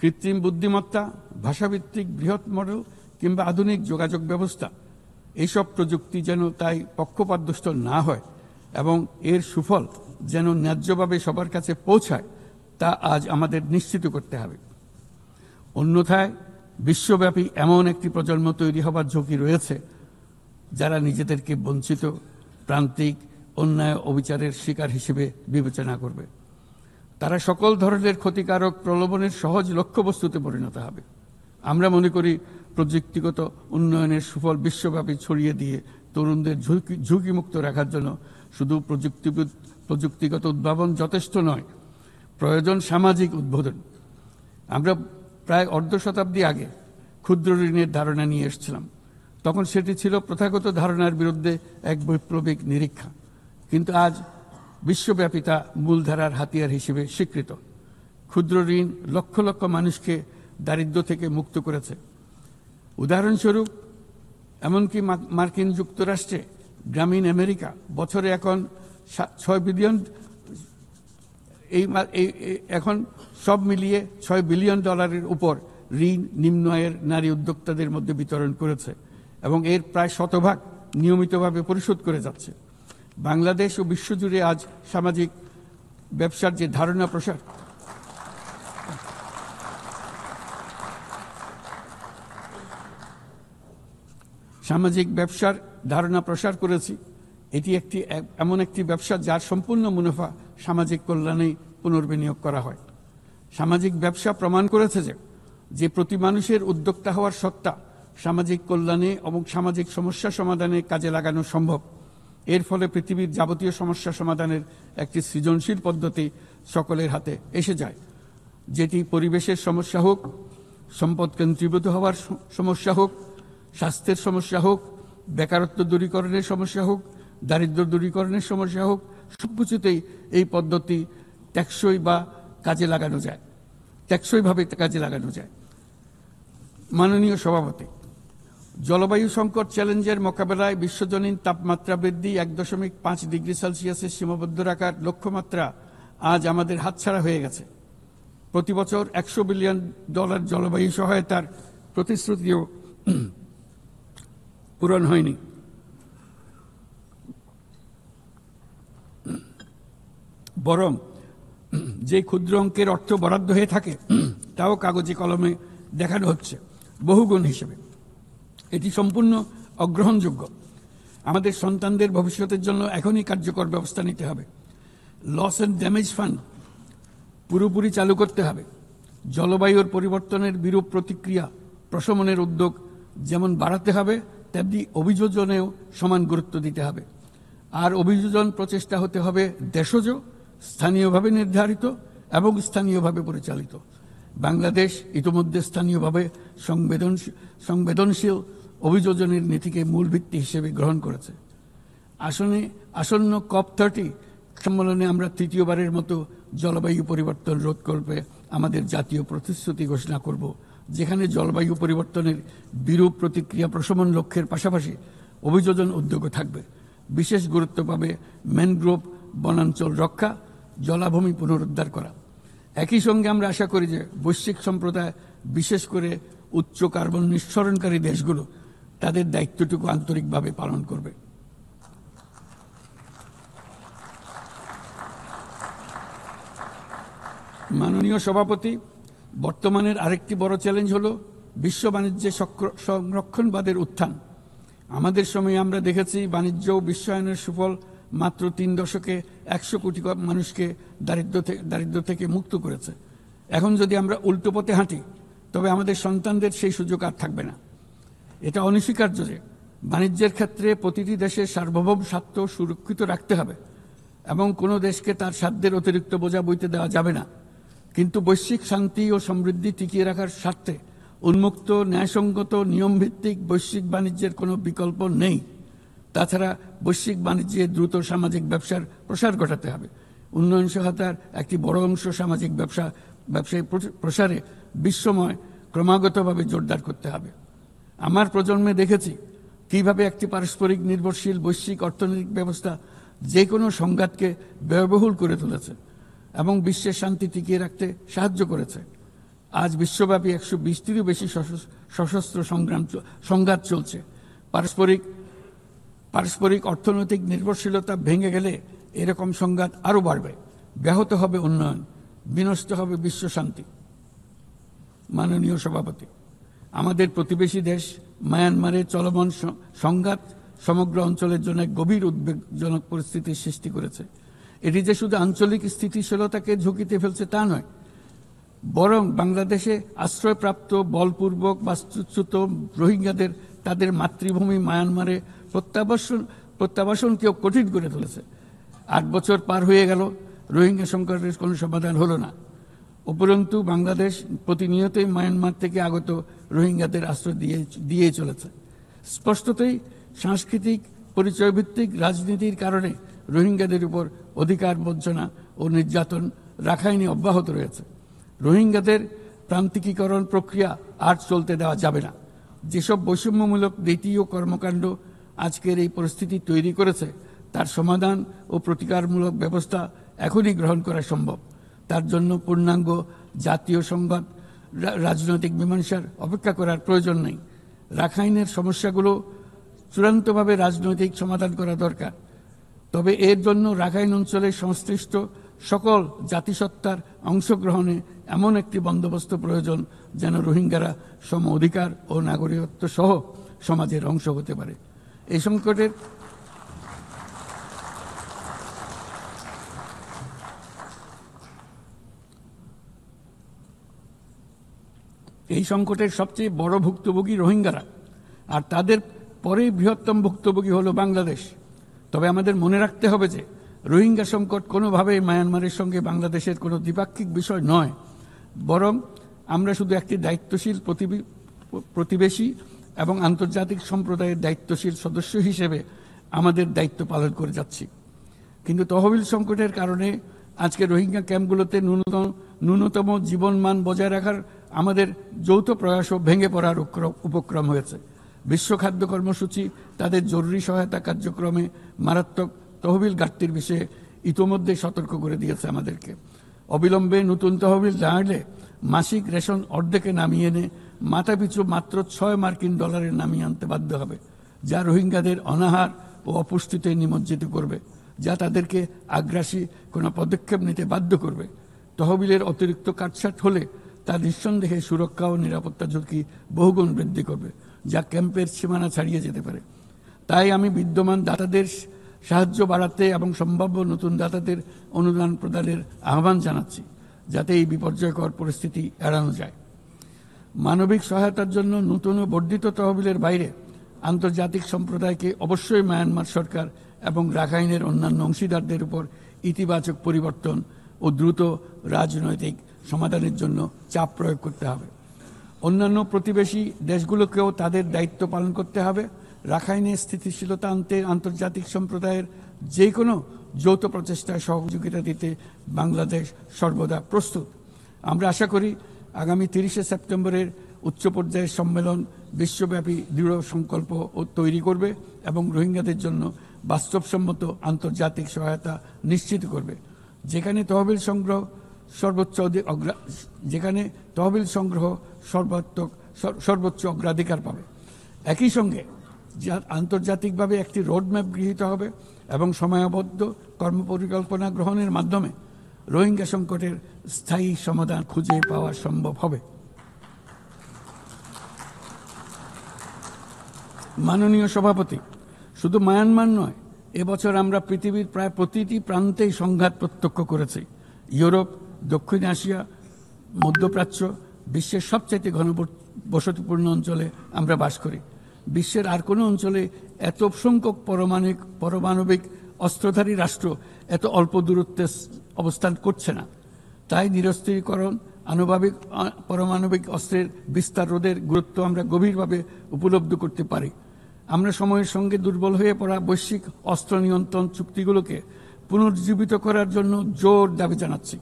কৃত্রিম বুদ্ধিমত্তা, ভাষাভিত্তিক বৃহৎ মডেল কিংবা আধুনিক যোগাযোগ ব্যবস্থা, এইসব প্রযুক্তি যেন তাই পক্ষপাতদুষ্ট না হয় এবং এর সুফল যেন ন্যায্যভাবে সবার কাছে পৌঁছায়, তা আজ আমাদের নিশ্চিত করতে হবে। অন্যথায় বিশ্বব্যাপী এমন একটি প্রজন্ম তৈরি হবার ঝুঁকি রয়েছে যারা নিজেদেরকে বঞ্চিত, প্রান্তিক, অন্যায় অবিচারের শিকার হিসেবে বিবেচনা করবে। তারা সকল ধরনের ক্ষতিকারক প্রলোভনের সহজ লক্ষ্যবস্তুতে পরিণত হবে। আমরা মনে করি প্রযুক্তিগত উন্নয়নের সুফল বিশ্বব্যাপী ছড়িয়ে দিয়ে তরুণদের ঝুঁকিমুক্ত রাখার জন্য শুধু প্রযুক্তিগত উদ্ভাবন যথেষ্ট নয়, প্রয়োজন সামাজিক উদ্বোধন। আমরা প্রায় অর্ধ শতাব্দী আগে ক্ষুদ্র ঋণের ধারণা নিয়ে এসেছিলাম। তখন সেটি ছিল প্রথাগত ধারণার বিরুদ্ধে এক বৈপ্লবিক নিরীক্ষা, কিন্তু আজ বিশ্বব্যাপী তা মূলধারার হাতিয়ার হিসেবে স্বীকৃত। ক্ষুদ্র ঋণ লক্ষ লক্ষ মানুষকে দারিদ্র্য থেকে মুক্ত করেছে। উদাহরণস্বরূপ, এমনকি মার্কিন যুক্তরাষ্ট্রে গ্রামীণ আমেরিকা বছরে এখন এখন সব মিলিয়ে $6 বিলিয়ন উপর ঋণ নিম্ন আয়ের নারী উদ্যোক্তাদের মধ্যে বিতরণ করেছে এবং এর প্রায় শতভাগ নিয়মিতভাবে পরিশোধ করে যাচ্ছে। বাংলাদেশ ও বিশ্বজুড়ে আজ সামাজিক ব্যবসার যে ধারণা প্রসার করেছি, এটি এমন একটি ব্যবসা যার সম্পূর্ণ মুনাফা সামাজিক কল্যাণে পুনর্বিনিয়োগ করা হয়। সামাজিক ব্যবসা প্রমাণ করেছে যে প্রতি মানুষের উদ্যোক্তা হওয়ার সত্তা সামাজিক কল্যাণে এবং সামাজিক সমস্যা সমাধানে কাজে লাগানো সম্ভব। এর ফলে পৃথিবীর যাবতীয় সমস্যা সমাধানের একটি সৃজনশীল পদ্ধতি সকলের হাতে এসে যায়, যেটি পরিবেশের সমস্যা হোক, সম্পদ কেন্দ্রীভূত হওয়ার সমস্যা হোক, স্বাস্থ্যের সমস্যা হোক, বেকারত্ব দূরীকরণের সমস্যা হোক, দারিদ্র্য দূরীকরণের সমস্যা হোক, সবকিছুতেই এই পদ্ধতি টেকসইভাবে কাজে লাগানো যায়। মাননীয় সভাপতি, জলবায়ু সংকট চ্যালেঞ্জের মোকাবেলায় বিশ্বজনীন তাপমাত্রা বৃদ্ধি 1.5 ডিগ্রি সেলসিয়াসের সীমাবদ্ধ রাখার লক্ষ্যমাত্রা আজ আমাদের হাতছাড়া হয়ে গেছে। প্রতি বছর $100 বিলিয়ন জলবায়ু সহায়তার প্রতিশ্রুতিও পূরণ হয়নি। বরং যে ক্ষুদ্র অঙ্কের অর্থ বরাদ্দ হয়ে থাকে তাও কাগজে কলমে দেখানো হচ্ছে বহুগুণ হিসেবে। এটি সম্পূর্ণ অগ্রহণযোগ্য। আমাদের সন্তানদের ভবিষ্যতের জন্য এখনই কার্যকর ব্যবস্থা নিতে হবে। লস অ্যান্ড ড্যামেজ ফান্ড পুরোপুরি চালু করতে হবে। জলবায়ুর পরিবর্তনের বিরূপ প্রতিক্রিয়া প্রশমনের উদ্যোগ যেমন বাড়াতে হবে, তেমনি অভিযোজনেও সমান গুরুত্ব দিতে হবে। আর অভিযোজন প্রচেষ্টা হতে হবে দেশজ, স্থানীয়ভাবে নির্ধারিত এবং স্থানীয়ভাবে পরিচালিত। বাংলাদেশ ইতিমধ্যে স্থানীয়ভাবে সংবেদনশীল অভিযোজনের নীতিকে মূল ভিত্তি হিসেবে গ্রহণ করেছে। আসন্ন COP30 সম্মেলনে আমরা তৃতীয়বারের মতো জলবায়ু পরিবর্তন রোধ করবে আমাদের জাতীয় প্রতিশ্রুতি ঘোষণা করব, যেখানে জলবায়ু পরিবর্তনের বিরূপ প্রতিক্রিয়া প্রশমন লক্ষ্যের পাশাপাশি অভিযোজন উদ্যোগও থাকবে। বিশেষ গুরুত্ব পাবে ম্যানগ্রোভ বনাঞ্চল রক্ষা, জলাভূমি পুনরুদ্ধার করা। একই সঙ্গে আমরা আশা করি যে বৈশ্বিক সম্প্রদায়, বিশেষ করে উচ্চ কার্বন নিঃসরণকারী দেশগুলো তাদের দায়িত্বটুকু আন্তরিকভাবে পালন করবে। মাননীয় সভাপতি, বর্তমানের আরেকটি বড় চ্যালেঞ্জ হলো বিশ্ব বাণিজ্যে সংরক্ষণবাদের উত্থান। আমাদের সময়ে আমরা দেখেছি বাণিজ্য ও বিশ্বায়নের সুফল মাত্র 3 দশকে 100 কোটি মানুষকে দারিদ্র্য থেকে মুক্ত করেছে। এখন যদি আমরা উল্টো পথে হাঁটি তবে আমাদের সন্তানদের সেই সুযোগ আর থাকবে না। এটা অনস্বীকার্য যে বাণিজ্যের ক্ষেত্রে প্রতিটি দেশের সার্বভৌম স্বার্থ সুরক্ষিত রাখতে হবে এবং কোনো দেশকে তার সাধ্যের অতিরিক্ত বোঝা বইতে দেওয়া যাবে না। কিন্তু বৈশ্বিক শান্তি ও সমৃদ্ধি টিকিয়ে রাখার স্বার্থে উন্মুক্ত, ন্যায়সঙ্গত, নিয়মভিত্তিক বৈশ্বিক বাণিজ্যের কোনো বিকল্প নেই। তাছাড়া বৈশ্বিক বাণিজ্যে দ্রুত সামাজিক ব্যবসার প্রসার ঘটাতে হবে। উন্নয়ন সহায়তার একটি বড় অংশ সামাজিক ব্যবসায় প্রসারে বিশ্বময় ক্রমাগতভাবে জোরদার করতে হবে। আমার প্রজন্মে দেখেছি কিভাবে একটি পারস্পরিক নির্ভরশীল বৈশ্বিক অর্থনৈতিক ব্যবস্থা যে কোনো সংঘাতকে ব্যয়বহুল করে তুলেছে এবং বিশ্বের শান্তি টিকিয়ে রাখতে সাহায্য করেছে। আজ বিশ্বব্যাপী 120টিরও বেশি সশস্ত্র সংঘাত চলছে। পারস্পরিক অর্থনৈতিক নির্ভরশীলতা ভেঙে গেলে এরকম সংঘাত আরও বাড়বে, ব্যাহত হবে উন্নয়ন, বিনষ্ট হবে বিশ্ব শান্তি। মাননীয় সভাপতি, আমাদের প্রতিবেশী দেশ মায়ানমারে চলমান সংঘাত সমগ্র অঞ্চলের জন্য গভীর উদ্বেগজনক পরিস্থিতির সৃষ্টি করেছে। এটি যে শুধু আঞ্চলিক স্থিতিশীলতাকে ঝুঁকিতে ফেলছে তা নয়, বরং বাংলাদেশে আশ্রয়প্রাপ্ত বলপূর্বক বাস্তুচ্যুত রোহিঙ্গাদের তাদের মাতৃভূমি মায়ানমারে প্রত্যাবাসনকেও কঠিন করে তুলেছে। 8 বছর পার হয়ে গেল, রোহিঙ্গা সংকটের কোনো সমাধান হলো না। উপরন্তু বাংলাদেশ প্রতিনিয়তই মায়ানমার থেকে আগত রোহিঙ্গাদের আশ্রয় দিয়ে চলেছে। স্পষ্টতই সাংস্কৃতিক পরিচয়ভিত্তিক রাজনীতির কারণে রোহিঙ্গাদের উপর অধিকার বঞ্চনা ও নির্যাতন রাখাইনে অব্যাহত রয়েছে। রোহিঙ্গাদের প্রান্তিকীকরণ প্রক্রিয়া আর চলতে দেওয়া যাবে না। যেসব বৈষম্যমূলক নীতি ও কর্মকাণ্ড আজকের এই পরিস্থিতি তৈরি করেছে তার সমাধান ও প্রতিকারমূলক ব্যবস্থা এখনই গ্রহণ করা সম্ভব। তার জন্য পূর্ণাঙ্গ জাতীয় সংঘাত রাজনৈতিক মীমাংসার অপেক্ষা করার প্রয়োজন নেই। রাখাইনের সমস্যাগুলো চূড়ান্তভাবে রাজনৈতিক সমাধান করা দরকার। তবে এর জন্য রাখাইন অঞ্চলের সংশ্লিষ্ট সকল জাতিসত্তার অংশগ্রহণে এমন একটি বন্দোবস্ত প্রয়োজন যেন রোহিঙ্গারা সম অধিকার ও নাগরিকত্ব সহ সমাজের অংশ হতে পারে। এই সংকটের সবচেয়ে বড় ভুক্তভোগী রোহিঙ্গারা, আর তাদের পরে বৃহত্তম ভুক্তভোগী হলো বাংলাদেশ। তবে আমাদের মনে রাখতে হবে যে রোহিঙ্গা সংকট কোনোভাবেই মায়ানমারের সঙ্গে বাংলাদেশের কোনো দ্বিপাক্ষিক বিষয় নয়, বরং আমরা শুধু একটি দায়িত্বশীল প্রতিবেশী এবং আন্তর্জাতিক সম্প্রদায়ের দায়িত্বশীল সদস্য হিসেবে আমাদের দায়িত্ব পালন করে যাচ্ছি। কিন্তু তহবিল সংকটের কারণে আজকে রোহিঙ্গা ক্যাম্পগুলোতে ন্যূনতম জীবনমান বজায় রাখার আমাদের যৌথ প্রয়াসও ভেঙে পড়ার উপক্রম হয়েছে। বিশ্ব খাদ্য কর্মসূচি তাদের জরুরি সহায়তা কার্যক্রমে মারাত্মক তহবিল ঘাটতির বিষয়ে ইতোমধ্যে সতর্ক করে দিয়েছে আমাদেরকে। অবিলম্বে নতুন তহবিল না এলে মাসিক রেশন অর্ধেকে নামিয়ে এনে মাথাপিছু মাত্র $6 নামিয়ে আনতে বাধ্য হবে, যা রোহিঙ্গাদের অনাহার ও অপুষ্টিতে নিমজ্জিত করবে, যা তাদেরকে আগ্রাসী কোনো পদক্ষেপ নিতে বাধ্য করবে। তহবিলের অতিরিক্ত কাটছাট হলে তা নিঃসন্দেহে সুরক্ষা ও নিরাপত্তা ঝুঁকি বহুগুণ বৃদ্ধি করবে, যা ক্যাম্পের সীমানা ছাড়িয়ে যেতে পারে। তাই আমি বিদ্যমান দাতাদের সাহায্য বাড়াতে এবং সম্ভাব্য নতুন দাতাদের অনুদান প্রদানের আহ্বান জানাচ্ছি, যাতে এই বিপর্যয়কর পরিস্থিতি এড়ানো যায়। মানবিক সহায়তার জন্য নতুন ও বর্ধিত তহবিলের বাইরে আন্তর্জাতিক সম্প্রদায়কে অবশ্যই মায়ানমার সরকার এবং রাখাইনের অন্যান্য অংশীদারদের উপর ইতিবাচক পরিবর্তন ও দ্রুত রাজনৈতিক সমাধানের জন্য চাপ প্রয়োগ করতে হবে। অন্যান্য প্রতিবেশী দেশগুলোকেও তাদের দায়িত্ব পালন করতে হবে। রাখাইনে স্থিতিশীলতা আনতে আন্তর্জাতিক সম্প্রদায়ের যে কোনো যৌথ প্রচেষ্টায় সহযোগিতা দিতে বাংলাদেশ সর্বদা প্রস্তুত। আমরা আশা করি আগামী 30 সেপ্টেম্বরের উচ্চ পর্যায়ের সম্মেলন বিশ্বব্যাপী দৃঢ় সংকল্প তৈরি করবে এবং রোহিঙ্গাদের জন্য বাস্তবসম্মত আন্তর্জাতিক সহায়তা নিশ্চিত করবে, যেখানে তহবিল সংগ্রহ সর্বোচ্চ অগ্রাধিকার পাবে। একই সঙ্গে আন্তর্জাতিকভাবে একটি রোডম্যাপ গৃহীত হবে এবং সময়বদ্ধ কর্মপরিকল্পনা গ্রহণের মাধ্যমে রোহিঙ্গা সংকটের স্থায়ী সমাধান খুঁজে পাওয়া সম্ভব হবে। মাননীয় সভাপতি, শুধু মায়ানমার নয়, এবছর আমরা পৃথিবীর প্রায় প্রতিটি প্রান্তেই সংঘাত প্রত্যক্ষ করেছি। ইউরোপ, দক্ষিণ এশিয়া, মধ্যপ্রাচ্য, বিশ্বের সবচেয়ে ঘনবসতিপূর্ণ অঞ্চলে আমরা বাস করি। বিশ্বের আর কোনো অঞ্চলে এত সংখ্যক পারমাণবিক অস্ত্রধারী রাষ্ট্র এত অল্প দূরত্বে অবস্থান করছে না। তাই নিরস্ত্রীকরণ, পারমাণবিক অস্ত্রের বিস্তার রোধের গুরুত্ব আমরা গভীরভাবে উপলব্ধি করতে পারি। আমরা সময়ের সঙ্গে দুর্বল হয়ে পড়া বৈশ্বিক অস্ত্র নিয়ন্ত্রণ চুক্তিগুলোকে পুনর্জীবিত করার জন্য জোর দাবি জানাচ্ছি।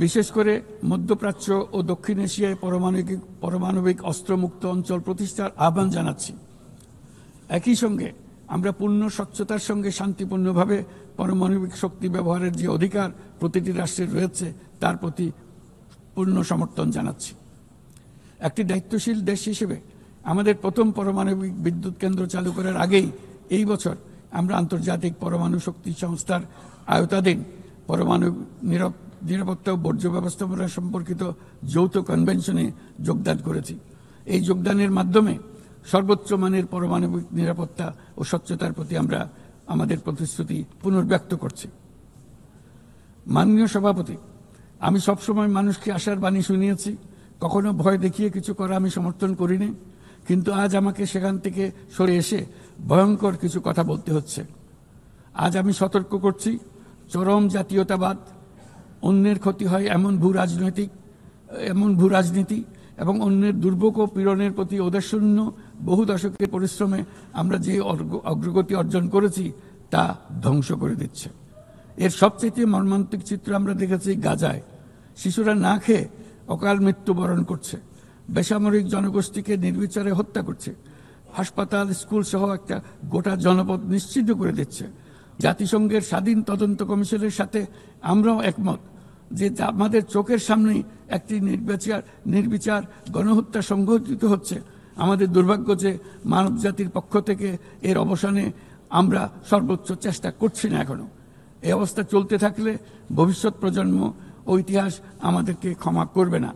বিশেষ করে মধ্যপ্রাচ্য ও দক্ষিণ এশিয়ায় পারমাণবিক অস্ত্রমুক্ত অঞ্চল প্রতিষ্ঠার আহ্বান জানাচ্ছি। একই সঙ্গে আমরা পূর্ণ স্বচ্ছতার সঙ্গে শান্তিপূর্ণভাবে পারমাণবিক শক্তি ব্যবহারের যে অধিকার প্রতিটি রাষ্ট্রের রয়েছে তার প্রতি পূর্ণ সমর্থন জানাচ্ছি। একটি দায়িত্বশীল দেশ হিসেবে আমাদের প্রথম পারমাণবিক বিদ্যুৎ কেন্দ্র চালু করার আগেই এই বছর আমরা আন্তর্জাতিক পরমাণু শক্তি সংস্থার আওতাধীন পরমাণু নিরাপত্তা ও বর্জ্য ব্যবস্থাপনা সম্পর্কিত যৌথ কনভেনশনে যোগদান করেছি। এই যোগদানের মাধ্যমে সর্বোচ্চ মানের পারমাণবিক নিরাপত্তা ও স্বচ্ছতার প্রতি আমরা আমাদের প্রতিশ্রুতি পুনর্ব্যক্ত করছি। মাননীয় সভাপতি, আমি সবসময় মানুষকে আশার বাণী শুনিয়েছি, কখনো ভয় দেখিয়ে কিছু করা আমি সমর্থন করিনি, কিন্তু আজ আমাকে সেখান থেকে সরে এসে ভয়ঙ্কর কিছু কথা বলতে হচ্ছে। আজ আমি সতর্ক করছি, চরম জাতীয়তাবাদ, অন্যের ক্ষতি হয় এমন ভূ রাজনীতি এবং অন্যের দুর্ভোগ ও পীড়নের প্রতি ওদেশশূন্য বহু দশকের পরিশ্রমে আমরা যে অগ্রগতি অর্জন করেছি তা ধ্বংস করে দিচ্ছে। এর সবচেয়ে মর্মান্তিক চিত্র আমরা দেখেছি গাজায়। শিশুরা না খেয়ে অকাল মৃত্যুবরণ করছে, বেসামরিক জনগোষ্ঠীকে নির্বিচারে হত্যা করছে, হাসপাতাল, স্কুল সহ একটা গোটা জনপদ নিশ্চিহ্ন করে দিচ্ছে। জাতিসংঘের স্বাধীন তদন্ত কমিশনের সাথে আমরাও একমত যে আমাদের চোখের সামনেই একটি নির্বিচার গণহত্যা সংঘটিত হচ্ছে। আমাদের দুর্ভাগ্য যে মানব জাতির পক্ষ থেকে এর অবসানে আমরা সর্বোচ্চ চেষ্টা করছি না এখনো। এই অবস্থা চলতে থাকলে ভবিষ্যৎ প্রজন্ম ও ইতিহাস আমাদেরকে ক্ষমা করবে না।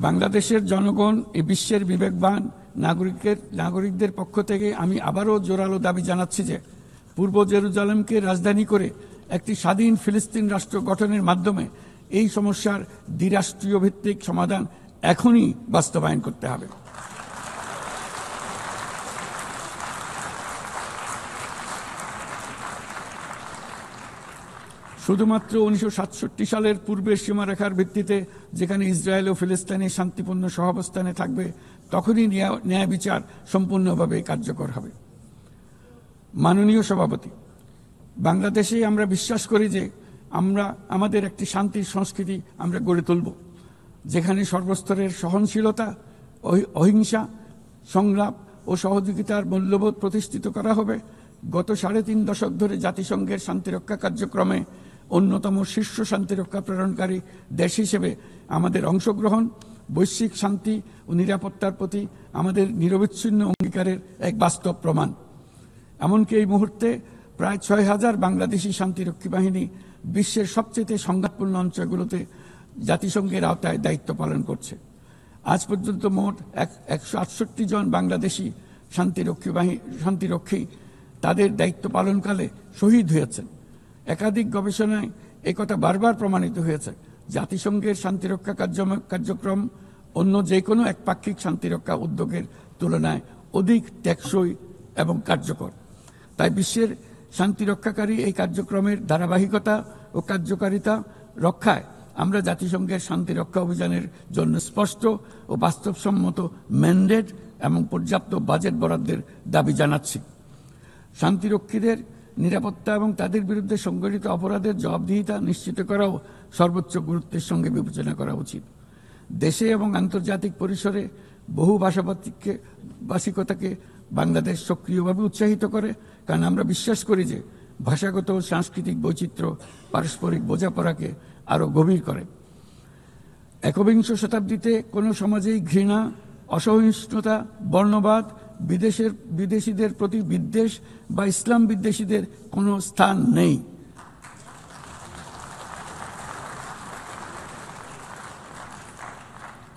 বাংলাদেশের জনগণ এই বিশ্বের বিবেকবান নাগরিকদের পক্ষ থেকে আমি আবারও জোরালো দাবি জানাচ্ছি যে পূর্ব জেরুজালেমকে রাজধানী করে একটি স্বাধীন ফিলিস্তিন রাষ্ট্র গঠনের মাধ্যমে এই সমস্যার দ্বিরাষ্ট্রীয় ভিত্তিক সমাধান এখনই বাস্তবায়ন করতে হবে। শুধুমাত্র 1967 সালের পূর্বের সীমারেখার ভিত্তিতে যেখানে ইসরায়েল ও ফিলিস্তিনি শান্তিপূর্ণ সহাবস্থানে থাকবে তখনই ন্যায় বিচার সম্পূর্ণভাবে কার্যকর হবে। মাননীয় সভাপতি, বাংলাদেশে আমরা বিশ্বাস করি যে আমাদের একটি শান্তির সংস্কৃতি আমরা গড়ে তুলব, যেখানে সর্বস্তরের সহনশীলতা, অহিংসা, সংলাপ ও সহযোগিতার মূল্যবোধ প্রতিষ্ঠিত করা হবে। গত 3.5 দশক ধরে জাতিসংঘের শান্তিরক্ষা কার্যক্রমে অন্যতম শীর্ষ শান্তিরক্ষা প্রেরণকারী দেশ হিসেবে আমাদের অংশগ্রহণ বৈশ্বিক শান্তি ও নিরাপত্তার প্রতি আমাদের নিরবিচ্ছিন্ন অঙ্গীকারের এক বাস্তব প্রমাণ। এমনকি এই মুহূর্তে প্রায় 6,000 বাংলাদেশি শান্তিরক্ষী বাহিনী বিশ্বের সবচেয়ে সংঘাতপূর্ণ অঞ্চলগুলোতে জাতিসংঘের আওতায় দায়িত্ব পালন করছে। আজ পর্যন্ত মোট 168 জন বাংলাদেশি শান্তিরক্ষী তাদের দায়িত্ব পালনকালে শহীদ হয়েছেন। একাধিক গবেষণায় একথা বারবার প্রমাণিত হয়েছে। জাতিসংঘের শান্তিরক্ষা কার্যক্রম অন্য যে কোনো একপাক্ষিক শান্তিরক্ষা উদ্যোগের তুলনায় অধিক টেকসই এবং কার্যকর। তাই বিশ্বের শান্তিরক্ষাকারী এই কার্যক্রমের ধারাবাহিকতা ও কার্যকারিতা রক্ষায় আমরা জাতিসংঘের শান্তিরক্ষা অভিযানের জন্য স্পষ্ট ও বাস্তবসম্মত ম্যান্ডেট এবং পর্যাপ্ত বাজেট বরাদ্দের দাবি জানাচ্ছি। শান্তিরক্ষীদের নিরাপত্তা এবং তাদের বিরুদ্ধে সংঘটিত অপরাধের জবাবদিহিতা নিশ্চিত করাও সর্বোচ্চ গুরুত্বের সঙ্গে বিবেচনা করা উচিত। দেশে এবং আন্তর্জাতিক পরিসরে বহু ভাষিকতাকে বাংলাদেশ সক্রিয়ভাবে উৎসাহিত করে, কারণ আমরা বিশ্বাস করি যে ভাষাগত ও সাংস্কৃতিক বৈচিত্র্য পারস্পরিক বোঝাপড়াকে আরও গভীর করে। একবিংশ শতাব্দীতে কোনো সমাজেই ঘৃণা, অসহিষ্ণুতা, বর্ণবাদ, বিদেশিদের প্রতি বিদ্বেষ বা ইসলাম বিদ্বেষীদের কোনো স্থান নেই।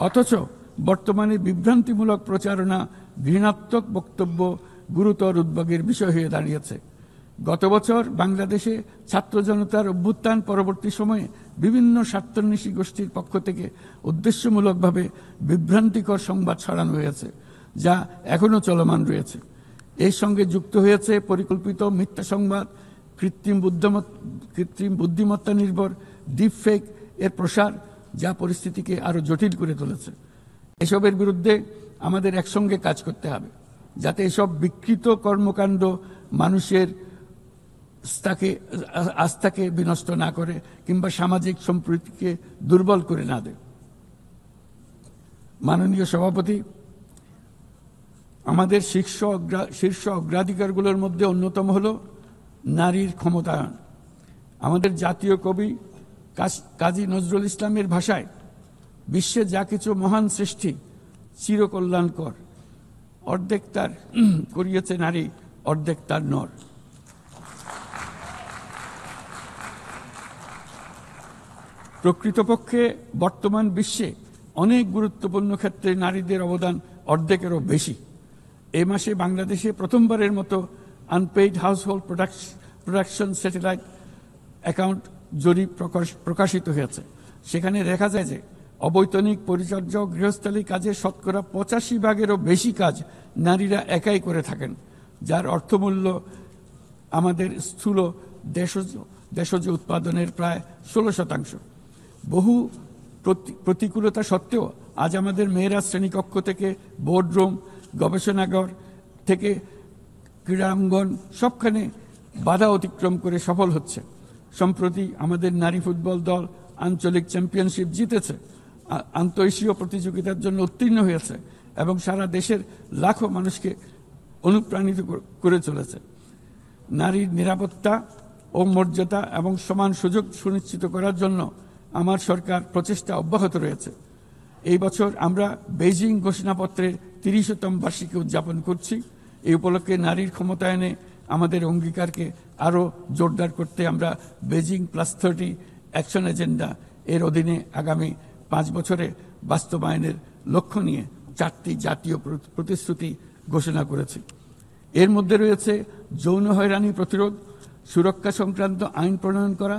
অথচ বর্তমানে বিভ্রান্তিমূলক প্রচারণা, ঘৃণাত্মক বক্তব্য গুরুতর উদ্বেগের বিষয় হয়ে দাঁড়িয়েছে। গত বছর বাংলাদেশে ছাত্র জনতার অভ্যুত্থান পরবর্তী সময়ে বিভিন্ন স্বার্থান্বেষী গোষ্ঠীর পক্ষ থেকে উদ্দেশ্যমূলকভাবে বিভ্রান্তিকর সংবাদ ছড়ানো হয়েছে, যা এখনও চলমান রয়েছে। এর সঙ্গে যুক্ত হয়েছে পরিকল্পিত মিথ্যা সংবাদ, কৃত্রিম বুদ্ধিমত্তা নির্ভর ডিপফেক এর প্রসার, যা পরিস্থিতিকে আরও জটিল করে তুলেছে। এসবের বিরুদ্ধে আমাদের একসঙ্গে কাজ করতে হবে, যাতে এসব বিকৃত কর্মকাণ্ড মানুষের আস্থাকে বিনষ্ট না করে কিংবা সামাজিক সম্প্রীতিকে দুর্বল করে না দেয়। মাননীয় সভাপতি, আমাদের শীর্ষ অগ্রাধিকারগুলোর মধ্যে অন্যতম হল নারীর ক্ষমতায়ন। আমাদের জাতীয় কবি কাজী নজরুল ইসলামের ভাষায়, বিশ্বে যা কিছু মহান সৃষ্টি চিরকল্যাণকর, অর্ধেক তার করিয়েছে নারী, অর্ধেক তার নর। প্রকৃতপক্ষে বর্তমান বিশ্বে অনেক গুরুত্বপূর্ণ ক্ষেত্রে নারীদের অবদান অর্ধেকেরও বেশি। এই মাসে বাংলাদেশে প্রথমবারের মতো unpaid household production satellite account জরিপ প্রকাশিত হয়েছে। সেখানে দেখা যায় যে অবৈতনিক পরিচর্যা ও গৃহস্থালী কাজে শতকরা 85% বেশি কাজ নারীরা একাই করে থাকেন, যার অর্থমূল্য আমাদের স্থূল দেশজ উৎপাদনের প্রায় 16%। বহু প্রতিকূলতা সত্ত্বেও আজ আমাদের মেয়েরা শ্রেণীকক্ষ থেকে বোর্ডরুম, গবেষণাগার থেকে ক্রীড়াঙ্গন সবখানে বাধা অতিক্রম করে সফল হচ্ছে। সম্প্রতি আমাদের নারী ফুটবল দল আঞ্চলিক চ্যাম্পিয়নশিপ জিতেছে। আন্তঃএশীয় প্রতিযোগিতার জন্য উত্তীর্ণ হয়েছে এবং সারা দেশের লাখো মানুষকে অনুপ্রাণিত করে চলেছে। নারীর নিরাপত্তা ও মর্যাদা এবং সমান সুযোগ সুনিশ্চিত করার জন্য আমার সরকার প্রচেষ্টা অব্যাহত রয়েছে। এই বছর আমরা বেইজিং ঘোষণাপত্রের ৩০তম বার্ষিকী উদযাপন করছি। এই উপলক্ষে নারীর ক্ষমতায়নে আমাদের অঙ্গীকারকে আরও জোরদার করতে আমরা বেইজিং +30 অ্যাকশন এজেন্ডা এর অধীনে আগামী 5 বছরে বাস্তবায়নের লক্ষ্য নিয়ে 4টি জাতীয় প্রতিশ্রুতি ঘোষণা করেছি। এর মধ্যে রয়েছে যৌন হয়রানি প্রতিরোধ, সুরক্ষা সংক্রান্ত আইন প্রণয়ন করা,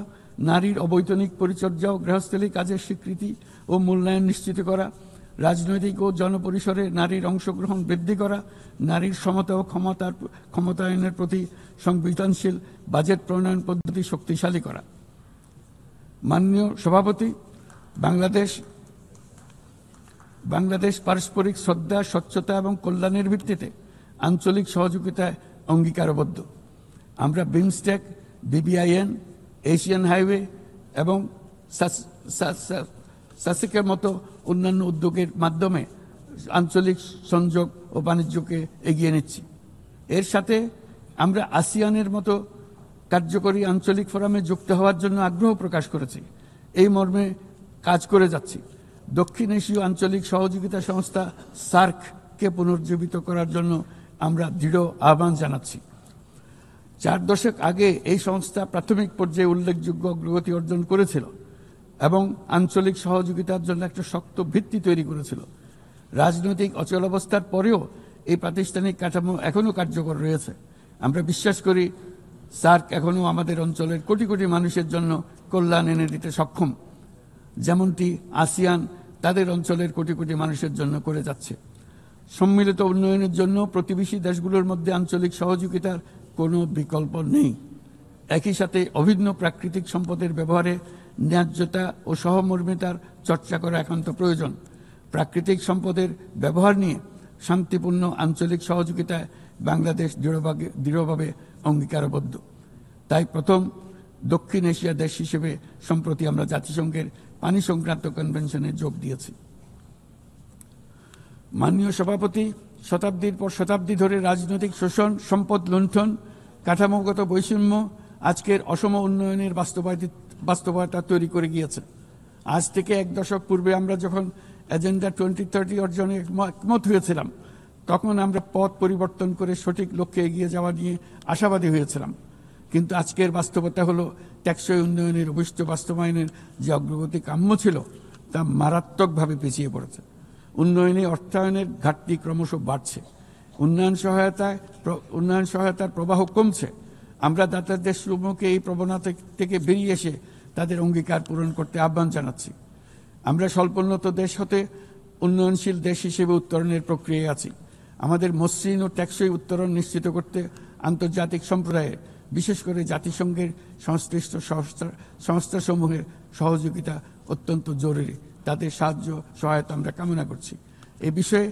নারীর অবৈতনিক পরিচর্যা ও গৃহস্থলী কাজের স্বীকৃতি ও মূল্যায়ন নিশ্চিত করা, রাজনৈতিক ও জনপরিসরে নারীর অংশগ্রহণ বৃদ্ধি করা, নারীর সমতা ও ক্ষমতায়নের প্রতি সংবেদনশীল বাজেট প্রণয়ন পদ্ধতি শক্তিশালী করা। মাননীয় সভাপতি, বাংলাদেশ পারস্পরিক শ্রদ্ধা, স্বচ্ছতা এবং কল্যাণের ভিত্তিতে আঞ্চলিক সহযোগিতায় অঙ্গীকারবদ্ধ। আমরা বিমস্টেক, BBIN, এশিয়ান হাইওয়ে এবং সাসেকের মতো অন্যান্য উদ্যোগের মাধ্যমে আঞ্চলিক সংযোগ ও বাণিজ্যকে এগিয়ে নিচ্ছি। এর সাথে আমরা আসিয়ানের মতো কার্যকরী আঞ্চলিক ফোরামে যুক্ত হওয়ার জন্য আগ্রহ প্রকাশ করেছি। এই মর্মে কাজ করে যাচ্ছি। দক্ষিণ এশীয় আঞ্চলিক সহযোগিতা সংস্থা SAARC-কে পুনর্জীবিত করার জন্য আমরা দৃঢ় আহ্বান জানাচ্ছি। 4 দশক আগে এই সংস্থা প্রাথমিক পর্যায়ে উল্লেখযোগ্য অগ্রগতি অর্জন করেছিল এবং আঞ্চলিক সহযোগিতার জন্য একটা শক্ত ভিত্তি তৈরি করেছিল। রাজনৈতিক অচলাবস্থার পরেও এই প্রাতিষ্ঠানিক কাঠামো এখনও কার্যকর রয়েছে। আমরা বিশ্বাস করি SAARC এখনও আমাদের অঞ্চলের কোটি কোটি মানুষের জন্য কল্যাণ এনে দিতে সক্ষম, যেমনটি আসিয়ান তাদের অঞ্চলের কোটি কোটি মানুষের জন্য করে যাচ্ছে। সম্মিলিত উন্নয়নের জন্য প্রতিবেশী দেশগুলোর মধ্যে আঞ্চলিক সহযোগিতার কোনো বিকল্প নেই। একই সাথে অভিন্ন প্রাকৃতিক সম্পদের ব্যবহারে ন্যায্যতা ও সহমর্মিতার চর্চা করা একান্ত প্রয়োজন। প্রাকৃতিক সম্পদের ব্যবহার নিয়ে শান্তিপূর্ণ আঞ্চলিক সহযোগিতায় বাংলাদেশ দৃঢ়ভাবে অঙ্গীকারবদ্ধ। তাই প্রথম দক্ষিণ এশিয়া দেশ হিসেবে সম্প্রতি আমরা জাতিসংঘের পানি সংক্রান্ত কনভেনশনে যোগ দিয়েছি। মাননীয় সভাপতি, শতাব্দীর পর শতাব্দী ধরে রাজনৈতিক শোষণ, সম্পদ লুণ্ঠন, কাঠামোগত বৈষম্য আজকের অসম উন্নয়নের বাস্তবতা তৈরি করে গিয়েছে। আজ থেকে 1 দশক পূর্বে আমরা যখন এজেন্ডা 2030 অর্জনে একমত হয়েছিলাম, তখন আমরা পথ পরিবর্তন করে সঠিক লক্ষ্যে এগিয়ে যাওয়া নিয়ে আশাবাদী হয়েছিলাম। কিন্তু আজকের বাস্তবতা হলো টেকসই উন্নয়নের অভিষ্ট বাস্তবায়নের যে অগ্রগতি কাম্য ছিল তা মারাত্মকভাবে পিছিয়ে পড়েছে। উন্নয়নে অর্থায়নের ঘাটতি ক্রমশ বাড়ছে। উন্নয়ন সহায়তার প্রবাহ কমছে। আমরা দাতার দেশসমূহকে এই প্রবণতা থেকে বেরিয়ে এসে তাদের অঙ্গীকার পূরণ করতে আহ্বান জানাচ্ছি। আমরা স্বল্পোন্নত দেশ হতে উন্নয়নশীল দেশ হিসেবে উত্তরণের প্রক্রিয়ায় আছি। আমাদের মসৃণ ও টেকসই উত্তরণ নিশ্চিত করতে আন্তর্জাতিক সম্প্রদায়ের, বিশেষ করে জাতিসংঘের সংশ্লিষ্ট সংস্থাসমূহের সহযোগিতা অত্যন্ত জরুরি। তাদের সাহায্য সহায়তা আমরা কামনা করছি। এ বিষয়ে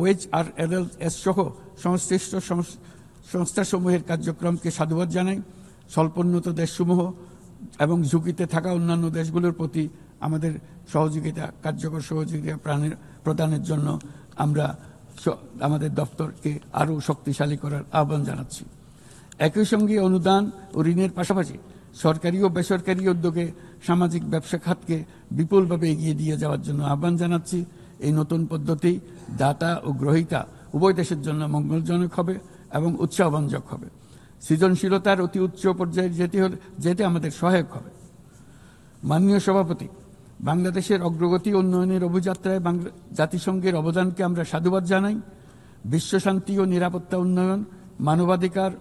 OHRLS সহ সংশ্লিষ্ট সংস্থাসমূহের কার্যক্রমকে সাধুবাদ জানাই। স্বল্পোন্নত দেশসমূহ এবং ঝুঁকিতে থাকা অন্যান্য দেশগুলোর প্রতি আমাদের কার্যকর সহযোগিতা প্রদানের জন্য আমরা আমাদের দপ্তরকে আরও শক্তিশালী করার আহ্বান জানাচ্ছি। একই সঙ্গে অনুদান ও ঋণের পাশাপাশি সরকারি ও বেসরকারি উদ্যোগে সামাজিক ব্যবসা খাতকে বিপুলভাবে এগিয়ে দিয়ে যাওয়ার জন্য আহ্বান জানাচ্ছি। এই নতুন পদ্ধতি দাতা ও গ্রহীতা উভয় দেশের জন্য মঙ্গলজনক হবে এবং উৎসাহব্যঞ্জক হবে। সৃজনশীলতার অতি উচ্চ পর্যায়ে যেতে আমাদের সহায়ক হবে। মাননীয় সভাপতি, বাংলাদেশের অগ্রগতি উন্নয়নের অভিযাত্রায় জাতিসংঘের অবদানকে আমরা সাধুবাদ জানাই। বিশ্বশান্তি ও নিরাপত্তা উন্নয়ন, মানবাধিকার,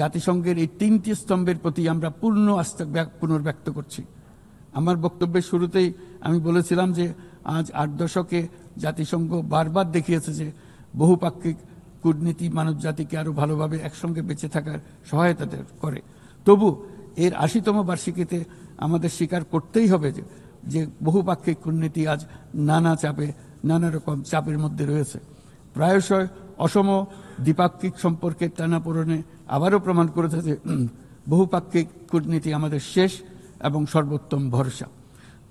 জাতিসংঘের এই 3টি স্তম্ভের প্রতি আমরা পূর্ণ আস্থা পুনর্ব্যক্ত করছি। আমার বক্তব্যের শুরুতেই আমি বলেছিলাম যে আজ 8 দশকে জাতিসংঘ বারবার দেখিয়েছে যে বহুপাক্ষিক কূটনীতি মানব জাতিকে আরও ভালোভাবে একসঙ্গে বেঁচে থাকার সহায়তা করে। তবু এর 80তম বার্ষিকীতে আমাদের স্বীকার করতেই হবে যে বহুপাক্ষিক কূটনীতি আজ নানা রকম চাপের মধ্যে রয়েছে। প্রায়শই অসম দ্বিপাক্ষিক সম্পর্কের টানাপোড়েনে আবারও প্রমাণ করেছে যে বহুপাক্ষিক কূটনীতি আমাদের শেষ এবং সর্বোত্তম ভরসা।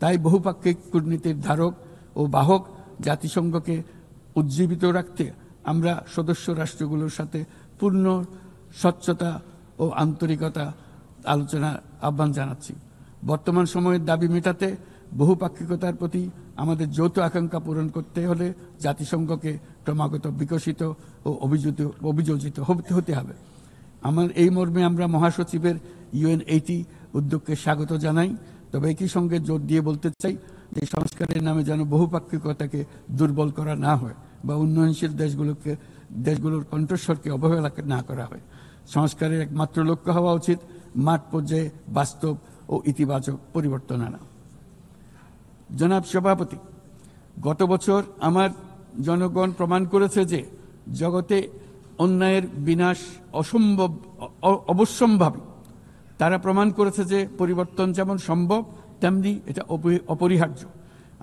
তাই বহুপাক্ষিক কূটনীতির ধারক ও বাহক জাতিসংঘকে উজ্জীবিত রাখতে আমরা সদস্য রাষ্ট্রগুলোর সাথে পূর্ণ স্বচ্ছতা ও আন্তরিকতা আলোচনার আহ্বান জানাচ্ছি। বর্তমান সময়ের দাবি মেটাতে বহুপাক্ষিকতার প্রতি আমাদের যৌথ আকাঙ্ক্ষা পূরণ করতে হলে জাতিসংঘকে ক্রমাগত বিকশিত ও অভিযোজিত হতে হবে। আমার এই মর্মে আমরা মহাসচিবের UN80 উদ্যোগকে স্বাগত জানাই। তবে একই সঙ্গে জোর দিয়ে বলতে চাই যে সংস্কারের নামে যেন বহুপাক্ষিকতাকে দুর্বল করা না হয় বা উন্নয়নশীল দেশগুলোর কণ্ঠস্বরকে অবহেলা না করা হয়। সংস্কারের একমাত্র লক্ষ্য হওয়া উচিত মাঠ পর্যায়ে বাস্তব ও ইতিবাচক পরিবর্তন আনা। জনাব সভাপতি, গত বছর আমার জনগণ প্রমাণ করেছে যে জগতে অন্যায়ের বিনাশ অবশ্যম্ভাবী। তারা প্রমাণ করেছে যে পরিবর্তন যেমন সম্ভব তেমনি এটা অপরিহার্য।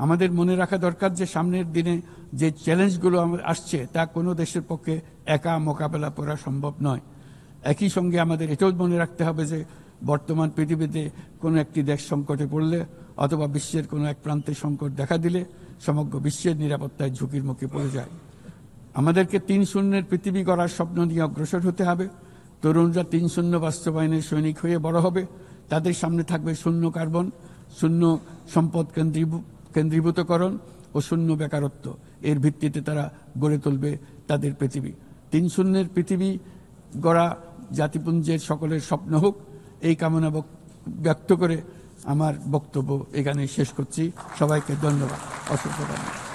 আমাদের মনে রাখা দরকার যে সামনের দিনে যে চ্যালেঞ্জগুলো আসছে তা কোনো দেশের পক্ষে একা মোকাবেলা করা সম্ভব নয়। একই সঙ্গে আমাদের এটাও মনে রাখতে হবে যে বর্তমান পৃথিবীতে কোনো একটি দেশ সংকটে পড়লে অথবা বিশ্বের কোনো এক প্রান্তে সংকট দেখা দিলে সমগ্র বিশ্বের নিরাপত্তায় ঝুঁকির মুখে পড়ে যায়। আমাদেরকে ৩-০ পৃথিবী গড়ার স্বপ্ন নিয়ে অগ্রসর হতে হবে। তরুণরা ৩-০ বাস্তবায়নের সৈনিক হয়ে বড় হবে। তাদের সামনে থাকবে শূন্য কার্বন, শূন্য সম্পদ কেন্দ্রীভূতকরণ ও শূন্য বেকারত্ব। এর ভিত্তিতে তারা গড়ে তুলবে তাদের পৃথিবী। ৩-০ পৃথিবী গড়া জাতিপুঞ্জের সকলের স্বপ্ন হোক, এই কামনা ব্যক্ত করে আমার বক্তব্য এখানে শেষ করছি। সবাইকে ধন্যবাদ, অসংখ্য ধন্যবাদ।